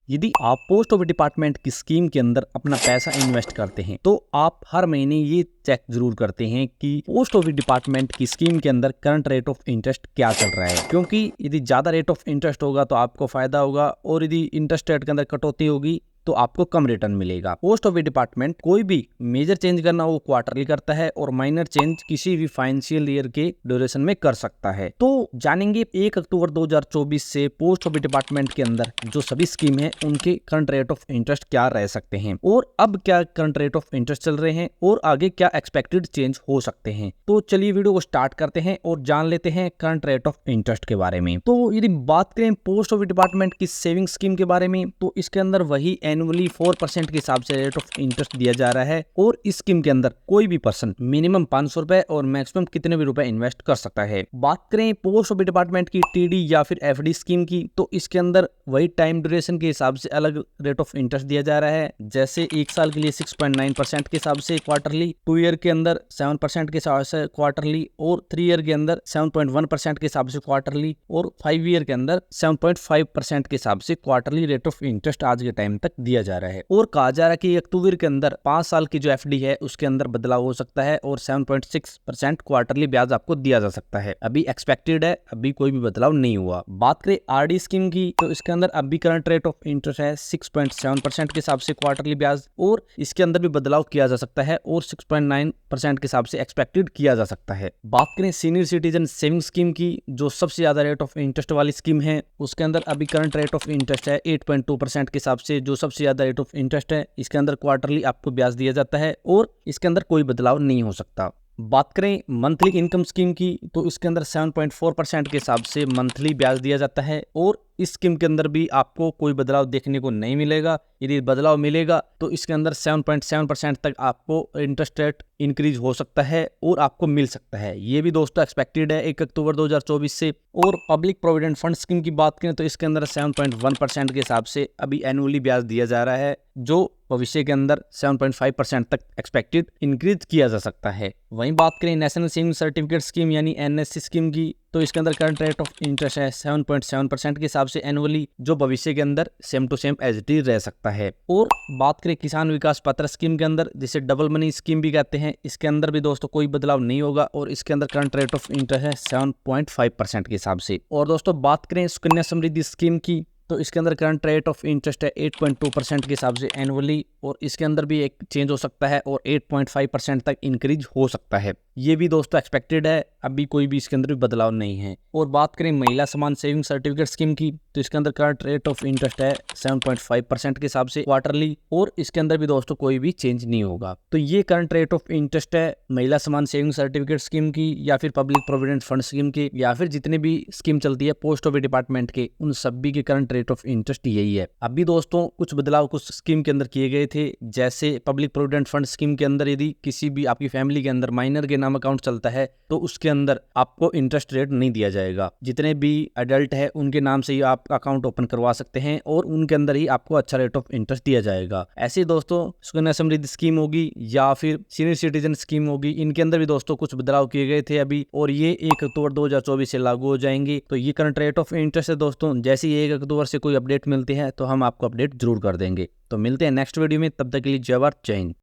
यदि आप post office department की स्कीम के अंदर अपना पैसा इन्वेस्ट करते हैं तो आप हर महीने ये चेक जरूर करते हैं कि पोस्ट ऑफिस डिपार्टमेंट की स्कीम के अंदर करंट रेट ऑफ इंटरेस्ट क्या चल रहा है, क्योंकि यदि ज्यादा रेट ऑफ इंटरेस्ट होगा तो आपको फायदा होगा और यदि इंटरेस्ट रेट के अंदर कटौती होगी तो आपको कम रिटर्न मिलेगा। पोस्ट ऑफिस डिपार्टमेंट कोई भी मेजर चेंज करना वो क्वार्टरली करता है और माइनर चेंज किसी भी फाइनेंशियल ईयर के ड्यूरेशन में कर सकता है। तो जानेंगे 1 अक्टूबर 2024 से पोस्ट ऑफिस डिपार्टमेंट के अंदर जो सभी स्कीम है उनके करंट रेट ऑफ इंटरेस्ट क्या रह सकते हैं और अब क्या करंट रेट ऑफ इंटरेस्ट चल रहे हैं और आगे क्या एक्सपेक्टेड चेंज हो सकते हैं। तो चलिए वीडियो को स्टार्ट करते हैं और जान लेते हैं करंट रेट ऑफ इंटरेस्ट के बारे में। तो यदि बात करें पोस्ट ऑफिस डिपार्टमेंट की सेविंग स्कीम के बारे में तो इसके अंदर वही एनुअली 4% के हिसाब से रेट ऑफ इंटरेस्ट दिया जा रहा है और इस स्कीम के अंदर कोई भी पर्सन मिनिमम 500 रुपए और मैक्सिमम कितने भी रुपए इन्वेस्ट कर सकता है। बात करें पोस्ट ऑफिस डिपार्टमेंट की टीडी या फिर एफडी स्कीम की तो इसके अंदर वही टाइम ड्यूरेशन के हिसाब से अलग रेट ऑफ इंटरेस्ट दिया जा रहा है। जैसे 1 साल के लिए 6.9% के हिसाब से क्वार्टरली, 2 ईयर के अंदर 7% के हिसाब से क्वार्टरली और 3 ईयर के अंदर 7.1% के हिसाब से क्वार्टरली और 5 ईयर के अंदर 7.5% के हिसाब से क्वार्टरली रेट ऑफ इंटरेस्ट आज के टाइम तक दिया जा रहा है। और कहा जा रहा है कि अक्टूबर के अंदर 5 साल की जो एफडी है उसके अंदर बदलाव हो सकता है और 7.6% क्वार्टरली ब्याज आपको दिया जा सकता है। अभी एक्सपेक्टेड है, अभी कोई भी बदलाव नहीं हुआ। बात करें आरडी स्कीम की तो इसके अंदर अभी करंट रेट ऑफ इंटरेस्ट है 6.7% के हिसाब से क्वार्टरली ब्याज और इसके अंदर भी बदलाव किया जा सकता है और 6.9% के हिसाब से एक्सपेक्टेड किया जा सकता है। बात करें सीनियर सिटीजन सेविंग स्कीम की जो सबसे ज्यादा रेट ऑफ इंटरेस्ट वाली स्कीम है उसके अंदर अभी करंट रेट ऑफ इंटरेस्ट है 8.2% के हिसाब से जो सबसे ज्यादा रेट ऑफ इंटरेस्ट है। इसके अंदर क्वार्टरली आपको ब्याज दिया जाता है और इसके अंदर कोई बदलाव नहीं हो सकता। बात करें मंथली इनकम स्कीम की तो इसके अंदर 7.4% के हिसाब से मंथली ब्याज दिया जाता है और इस स्कीम के अंदर भी आपको कोई बदलाव देखने को नहीं मिलेगा। यदि बदलाव मिलेगा तो इसके अंदर 7.7% तक आपको इंटरेस्ट रेट इंक्रीज हो सकता है और आपको मिल सकता है। ये भी दोस्तों एक्सपेक्टेड है 1 अक्टूबर 2024 से। और पब्लिक प्रोविडेंट फंड स्कीम की बात करें तो इसके अंदर 7.1% के हिसाब से अभी एनुअली ब्याज दिया जा रहा है जो भविष्य के अंदर 7.5% तक एक्सपेक्टेड इंक्रीज किया जा सकता है। वहीं बात करें नेशनल सेविंग सर्टिफिकेट स्कीम यानी एनएससी स्कीम की तो इसके अंदर करंट रेट ऑफ इंटरेस्ट है 7.7% के हिसाब से एनुअली जो भविष्य के अंदर same to same as it is रह सकता है। और बात करें किसान विकास पत्र स्कीम के अंदर जिसे डबल मनी स्कीम भी कहते हैं, इसके अंदर भी दोस्तों कोई बदलाव नहीं होगा और इसके अंदर करंट रेट ऑफ इंटरेस्ट है 7.5% के हिसाब से। और दोस्तों बात करें सुकन्या समृद्धि स्कीम की तो इसके अंदर करंट रेट ऑफ इंटरेस्ट है 8.2% के हिसाब से एनुअली और इसके अंदर भी एक चेंज हो सकता है और 8.5% तक इंक्रीज हो सकता है। ये भी दोस्तों एक्सपेक्टेड है, अभी कोई भी इसके अंदर भी बदलाव नहीं है। और बात करें महिला समान सेविंग सर्टिफिकेट स्कीम की तो इसके अंदर करंट रेट ऑफ इंटरेस्ट है 7.5% के हिसाब से क्वार्टरली और इसके अंदर भी दोस्तों कोई भी चेंज नहीं होगा। तो ये करंट रेट ऑफ इंटरेस्ट है महिला समान सेविंग सर्टिफिकेट स्कीम की या फिर पब्लिक प्रोविडेंट फंड स्कीम की या फिर जितने भी स्कीम चलती है पोस्ट ऑफिस डिपार्टमेंट के, उन सभी के करंट रेट ऑफ इंटरेस्ट यही है। अभी दोस्तों कुछ बदलाव कुछ स्कीम के अंदर किए गए थे, जैसे पब्लिक प्रोविडेंट फंड स्कीम के अंदर यदि किसी भी आपकी फैमिली के अंदर माइनर के नाम अकाउंट चलता है तो उसके अंदर आपको इंटरेस्ट रेट नहीं दिया जाएगा। जितने भी अडल्ट है उनके नाम से ही आप अकाउंट ओपन करवा सकते हैं और उनके अंदर ही आपको अच्छा रेट ऑफ इंटरेस्ट दिया जाएगा। ऐसे दोस्तों सुकन्या समृद्धि स्कीम होगी या फिर सीनियर सिटीजन स्कीम होगी, इनके अंदर भी दोस्तों कुछ बदलाव किए गए थे अभी और ये 1 अक्टूबर 2024 से लागू हो जाएंगे। तो ये करंट रेट ऑफ इंटरेस्ट है दोस्तों। जैसे ही 1 अक्टूबर से कोई अपडेट मिलती है तो हम आपको अपडेट जरूर कर देंगे। तो मिलते हैं नेक्स्ट वीडियो में, तब तक के लिए जय भारत जय हिंद।